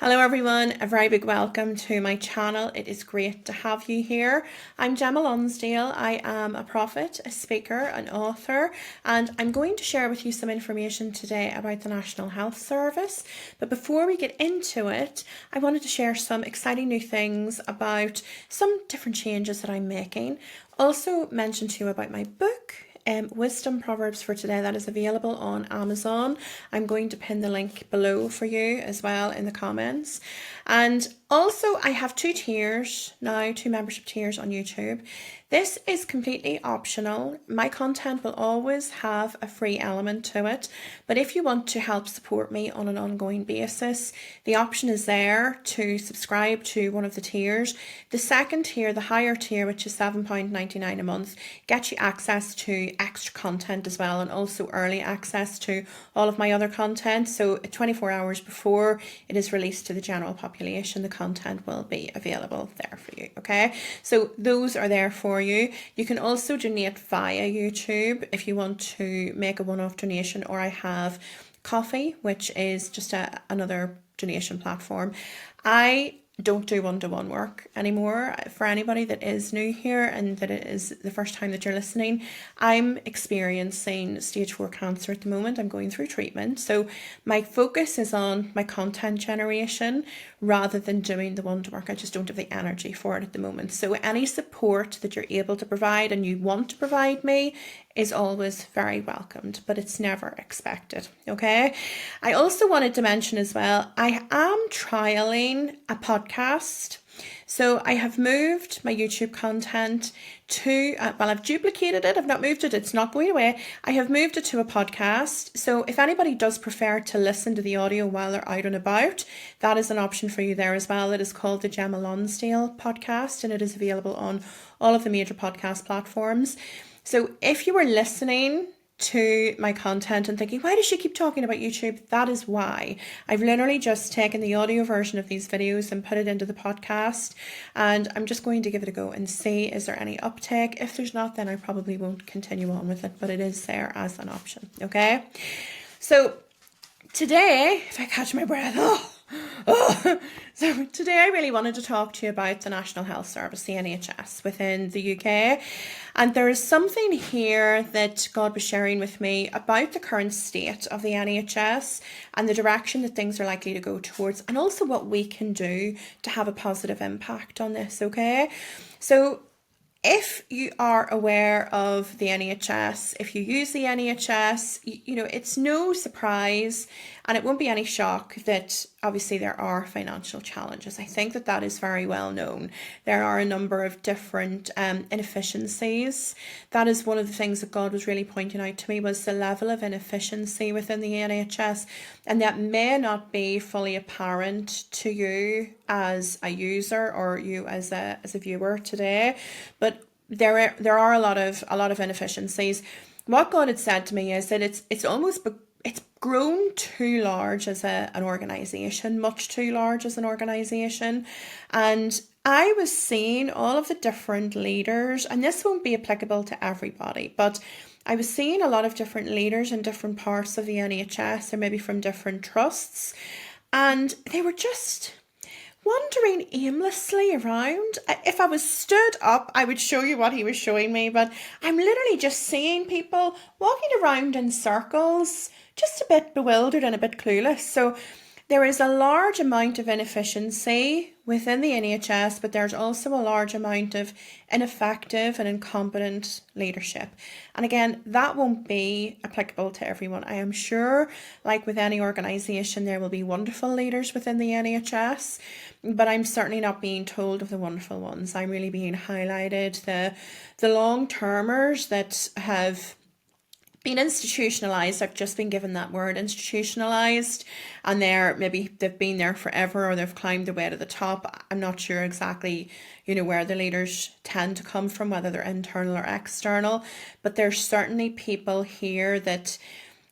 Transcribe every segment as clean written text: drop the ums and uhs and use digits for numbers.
Hello everyone, a very big welcome to my channel. It is great to have you here. I'm Gemma Lonsdale. I am a prophet, a speaker, an author, and I'm going to share with you some information today about the National Health Service. But before we get into it, I wanted to share some exciting new things about some different changes that I'm making. Also mention to you about my book, Wisdom Proverbs for Today, that is available on Amazon. I'm going to pin the link below for you as well in the comments. And also I have two tiers now, two membership tiers on YouTube. This is completely optional. My content will always have a free element to it, but if you want to help support me on an ongoing basis, the option is there to subscribe to one of the tiers. The second tier, the higher tier, which is £7.99 a month, gets you access to extra content as well, and also early access to all of my other content. So 24 hours before it is released to the general population, the content will be available there for you. Okay, so those are there for you. You can also donate via YouTube if you want to make a one-off donation, or I have Coffee, which is just another donation platform. I don't do one-to-one work anymore. For anybody that is new here and that it is the first time that you're listening, I'm experiencing stage 4 cancer at the moment. I'm going through treatment, so my focus is on my content generation rather than doing the one-to-one work. I just don't have the energy for it at the moment. So any support that you're able to provide and you want to provide me is always very welcomed, but it's never expected. Okay. I also wanted to mention as well, I am trialing a podcast. So I have moved my YouTube content to, I've duplicated it. I've not moved it. It's not going away. I have moved it to a podcast. So if anybody does prefer to listen to the audio while they're out and about, that is an option for you there as well. It is called the Gemma Lonsdale podcast, and it is available on all of the major podcast platforms. So if you were listening to my content and thinking, why does she keep talking about YouTube? That is why. I've literally just taken the audio version of these videos and put it into the podcast, and I'm just going to give it a go and see, is there any uptake? If there's not, then I probably won't continue on with it, but it is there as an option. Okay. So today, if I catch my breath, so today I really wanted to talk to you about the National Health Service, the NHS within the UK. And there is something here that God was sharing with me about the current state of the NHS and the direction that things are likely to go towards, and also what we can do to have a positive impact on this, okay? So if you are aware of the NHS, if you use the NHS, you know, it's no surprise and it won't be any shock that obviously there are financial challenges. I think that that is very well known. There are a number of different inefficiencies. That is one of the things that God was really pointing out to me, was the level of inefficiency within the NHS, and that may not be fully apparent to you as a user or you as a viewer today, but there are a lot of inefficiencies. What God had said to me is that it's almost it's grown too large as an organisation, much too large as an organisation. And I was seeing all of the different leaders, and this won't be applicable to everybody, but I was seeing a lot of different leaders in different parts of the NHS, or maybe from different trusts, and they were just wandering aimlessly around. If I was stood up, I would show you what he was showing me, but I'm literally just seeing people walking around in circles, just a bit bewildered and a bit clueless. So there is a large amount of inefficiency within the NHS, but there's also a large amount of ineffective and incompetent leadership. And again, that won't be applicable to everyone. I am sure, like with any organisation, there will be wonderful leaders within the NHS, but I'm certainly not being told of the wonderful ones. I'm really being highlighted the long-termers that have been institutionalized. I've just been given that word, institutionalized, and they've been there forever, or they've climbed their way to the top. I'm not sure exactly, where the leaders tend to come from, whether they're internal or external, but there's certainly people here that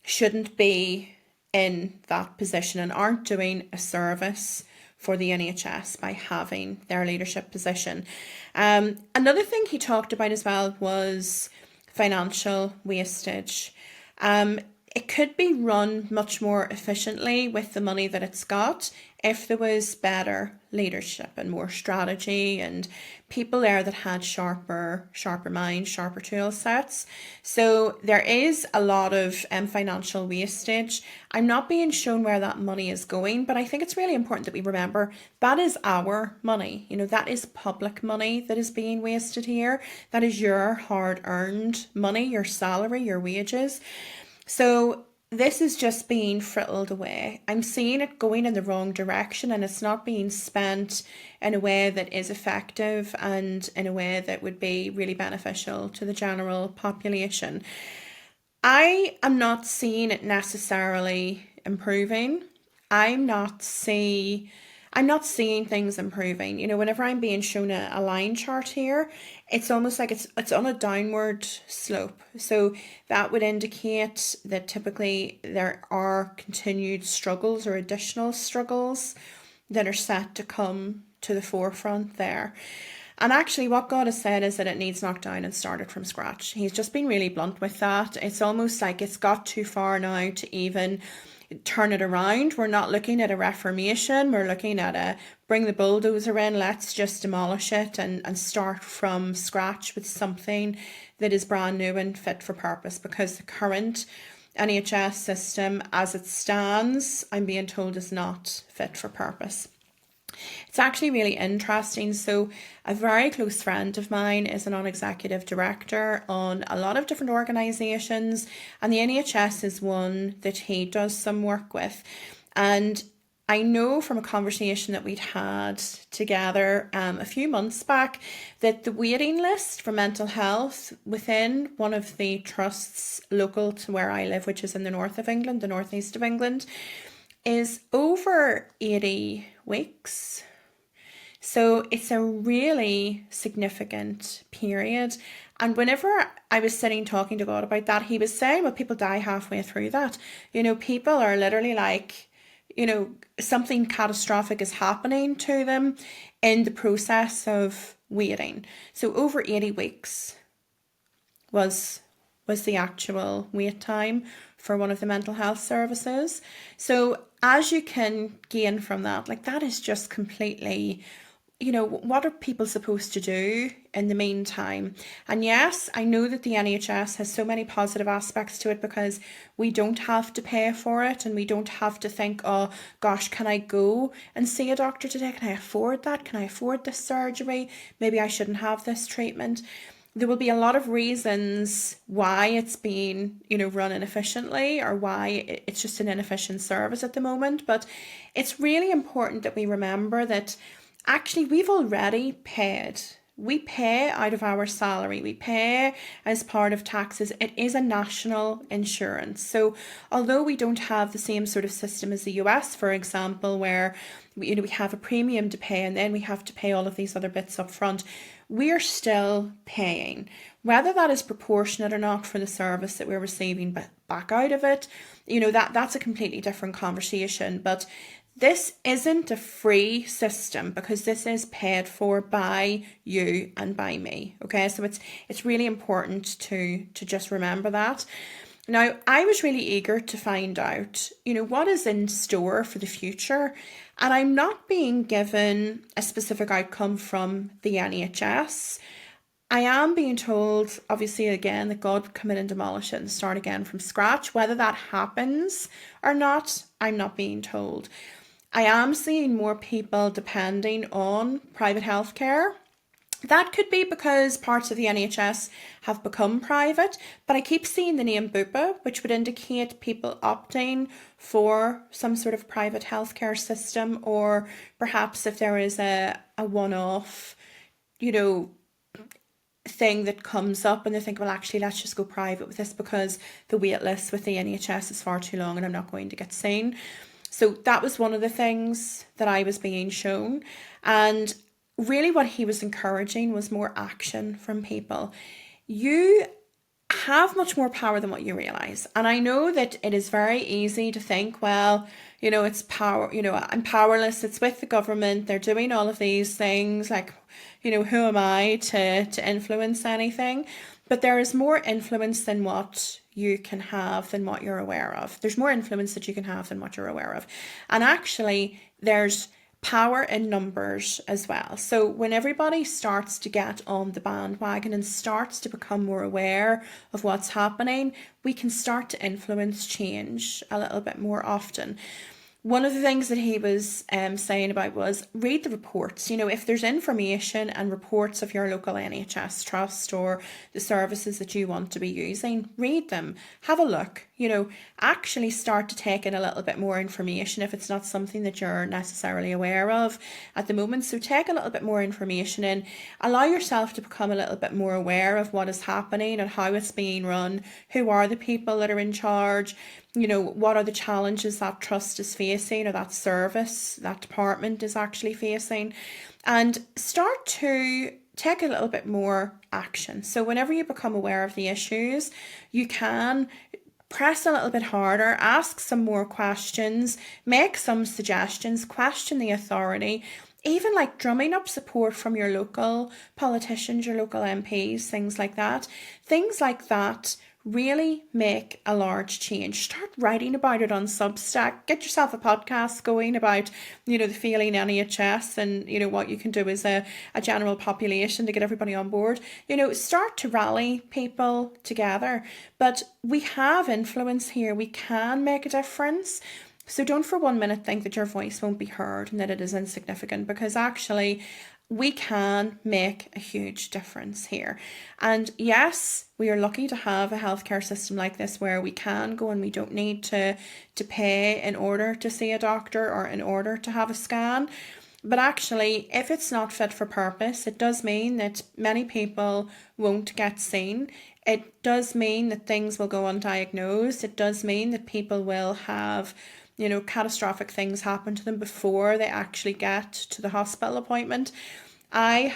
shouldn't be in that position and aren't doing a service for the NHS by having their leadership position. Another thing he talked about as well was financial wastage. it could be run much more efficiently with the money that it's got if there was better leadership and more strategy and people there that had sharper minds, sharper tool sets. So there is a lot of financial wastage. I'm not being shown where that money is going, but I think it's really important that we remember that is our money. That is public money that is being wasted here. That is your hard-earned money, your salary, your wages. So this is just being frittled away. I'm seeing it going in the wrong direction, and it's not being spent in a way that is effective and in a way that would be really beneficial to the general population. I am not seeing it necessarily improving. I'm not seeing things improving. Whenever I'm being shown a line chart here, it's almost like it's on a downward slope. So that would indicate that typically there are continued struggles or additional struggles that are set to come to the forefront there. And actually what God has said is that it needs knocked down and started from scratch. He's just been really blunt with that. It's almost like it's got too far now to even turn it around. We're not looking at a reformation. We're looking at a bring the bulldozer in, let's just demolish it and start from scratch with something that is brand new and fit for purpose, because the current NHS system as it stands, I'm being told, is not fit for purpose. It's actually really interesting. So a very close friend of mine is a non-executive director on a lot of different organisations, and the NHS is one that he does some work with. And I know from a conversation that we'd had together a few months back that the waiting list for mental health within one of the trusts local to where I live, which is in the north of England, the northeast of England, is over 80 weeks. So it's a really significant period. And whenever I was sitting talking to God about that, he was saying, well, people die halfway through that. People are literally like, something catastrophic is happening to them in the process of waiting. So over 80 weeks was the actual wait time for one of the mental health services. So as you can gain from that, like that is just completely, what are people supposed to do in the meantime? And yes, I know that the NHS has so many positive aspects to it because we don't have to pay for it and we don't have to think, oh gosh, can I go and see a doctor today? Can I afford that? Can I afford this surgery? Maybe I shouldn't have this treatment. There will be a lot of reasons why it's being, run inefficiently or why it's just an inefficient service at the moment. But it's really important that we remember that actually we've already paid. We pay out of our salary. We pay as part of taxes. It is a national insurance. So although we don't have the same sort of system as the US, for example, where we have a premium to pay and then we have to pay all of these other bits up front, we're still paying. Whether that is proportionate or not for the service that we're receiving back out of it, that's a completely different conversation. But this isn't a free system because this is paid for by you and by me. Okay, so it's really important to just remember that. Now, I was really eager to find out, what is in store for the future. And I'm not being given a specific outcome from the NHS. I am being told, obviously, again, that God would come in and demolish it and start again from scratch. Whether that happens or not, I'm not being told. I am seeing more people depending on private healthcare. That could be because parts of the NHS have become private, but I keep seeing the name Bupa, which would indicate people opting for some sort of private healthcare system, or perhaps if there is a one-off, thing that comes up and they think, well, actually, let's just go private with this because the wait list with the NHS is far too long and I'm not going to get seen. So that was one of the things that I was being shown. And really what he was encouraging was more action from people. You have much more power than what you realise. And I know that it is very easy to think, well, it's power, I'm powerless, it's with the government, they're doing all of these things, like, who am I to influence anything? But there is more influence than what you can have than what you're aware of. There's more influence that you can have than what you're aware of. And actually, there's power in numbers as well. So when everybody starts to get on the bandwagon and starts to become more aware of what's happening, we can start to influence change a little bit more often. One of the things that he was saying about was read the reports. If there's information and reports of your local NHS trust or the services that you want to be using, read them, have a look, actually start to take in a little bit more information if it's not something that you're necessarily aware of at the moment. So take a little bit more information in, allow yourself to become a little bit more aware of what is happening and how it's being run, who are the people that are in charge, what are the challenges that trust is facing or that service, that department is actually facing, and start to take a little bit more action. So whenever you become aware of the issues, you can press a little bit harder, ask some more questions, make some suggestions, question the authority, even like drumming up support from your local politicians, your local MPs, things like that. Things like that really make a large change. Start writing about it on Substack. Get yourself a podcast going about, the failing NHS and, what you can do as a general population to get everybody on board. Start to rally people together. But we have influence here. We can make a difference. So don't for 1 minute think that your voice won't be heard and that it is insignificant, because actually we can make a huge difference here. And yes, we are lucky to have a healthcare system like this where we can go and we don't need to pay in order to see a doctor or in order to have a scan. But actually, if it's not fit for purpose, it does mean that many people won't get seen. It does mean that things will go undiagnosed. It does mean that people will have catastrophic things happen to them before they actually get to the hospital appointment. I've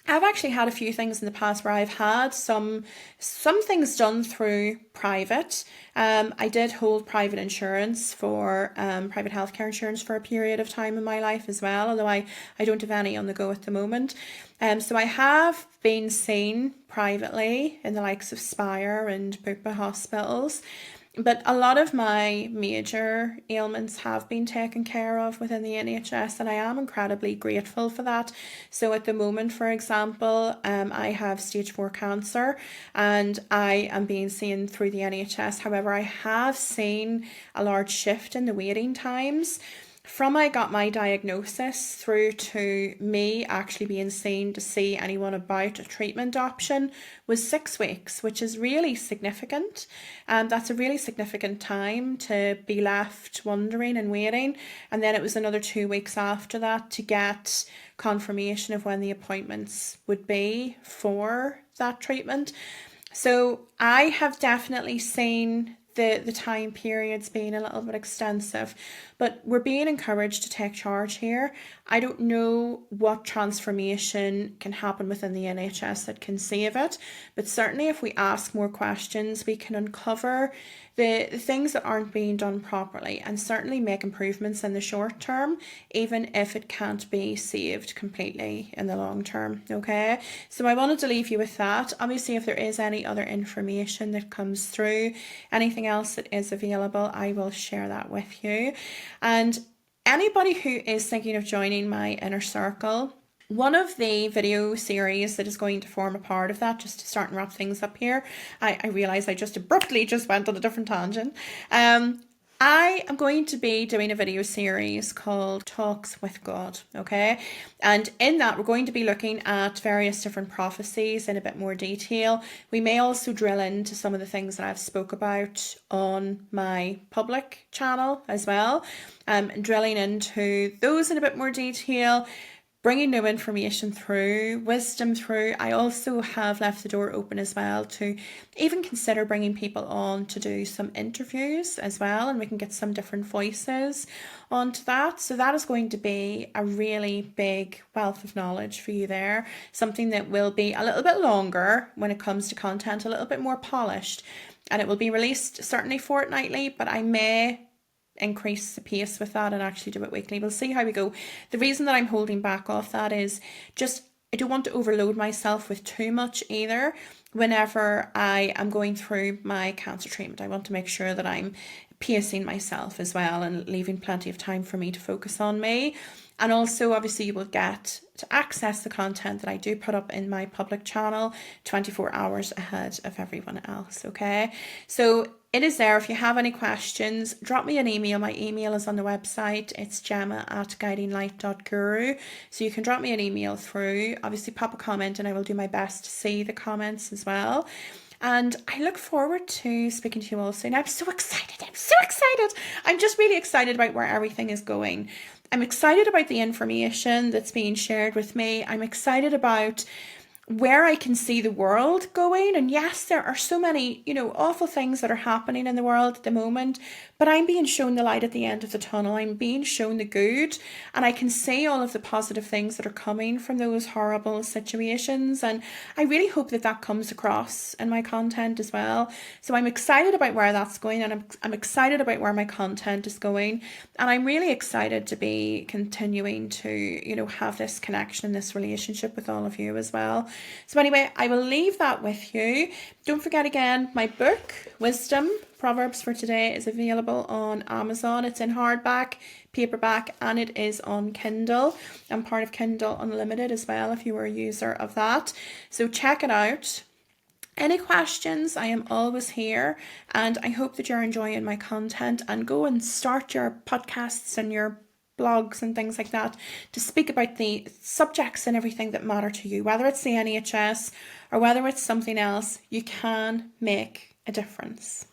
actually had a few things in the past where I've had some things done through private. I did hold private insurance for private healthcare insurance for a period of time in my life as well, although I don't have any on the go at the moment. So I have been seen privately in the likes of Spire and Bupa hospitals. But a lot of my major ailments have been taken care of within the NHS, and I am incredibly grateful for that. So at the moment, for example, I have stage 4 cancer and I am being seen through the NHS. However, I have seen a large shift in the waiting times. From I got my diagnosis through to me actually being seen to see anyone about a treatment option was 6 weeks, which is really significant. That's a really significant time to be left wondering and waiting. And then it was another 2 weeks after that to get confirmation of when the appointments would be for that treatment. So I have definitely seen the time periods being a little bit extensive, but we're being encouraged to take charge here. I don't know what transformation can happen within the NHS that can save it, but certainly if we ask more questions, we can uncover the things that aren't being done properly and certainly make improvements in the short term, even if it can't be saved completely in the long term. Okay, so I wanted to leave you with that. Obviously, if there is any other information that comes through, anything else that is available, I will share that with you. And anybody who is thinking of joining my inner circle, one of the video series that is going to form a part of that, just to start and wrap things up here, I realise I just abruptly went on a different tangent. I am going to be doing a video series called Talks with God, okay? And in that, we're going to be looking at various different prophecies in a bit more detail. We may also drill into some of the things that I've spoke about on my public channel as well, drilling into those in a bit more detail, bringing new information through, wisdom through. I also have left the door open as well to even consider bringing people on to do some interviews as well, and we can get some different voices onto that. So that is going to be a really big wealth of knowledge for you there, something that will be a little bit longer when it comes to content, a little bit more polished, and it will be released certainly fortnightly, but I may increase the pace with that and actually do it weekly. We'll see how we go. The reason that I'm holding back off that is just I don't want to overload myself with too much either. Whenever I am going through my cancer treatment, I want to make sure that I'm pacing myself as well and leaving plenty of time for me to focus on me. And also, obviously, you will get to access the content that I do put up in my public channel 24 hours ahead of everyone else, okay? So it is there. If you have any questions, drop me an email. My email is on the website. It's gemma@guidinglight.guru. So you can drop me an email through. Obviously, pop a comment and I will do my best to see the comments as well. And I look forward to speaking to you all soon. I'm so excited. I'm so excited. I'm just really excited about where everything is going. I'm excited about the information that's being shared with me. I'm excited about where I can see the world going. And yes, there are so many, awful things that are happening in the world at the moment, but I'm being shown the light at the end of the tunnel. I'm being shown the good, and I can see all of the positive things that are coming from those horrible situations. And I really hope that that comes across in my content as well. So I'm excited about where that's going, and I'm excited about where my content is going. And I'm really excited to be continuing to, have this connection, this relationship with all of you as well. So anyway, I will leave that with you. Don't forget again, my book, Wisdom, Proverbs for Today, is available on Amazon. It's in hardback, paperback, and it is on Kindle. I'm part of Kindle Unlimited as well, if you were a user of that. So check it out. Any questions, I am always here, and I hope that you're enjoying my content, and go and start your podcasts and your blogs and things like that to speak about the subjects and everything that matter to you, whether it's the NHS or whether it's something else. You can make a difference.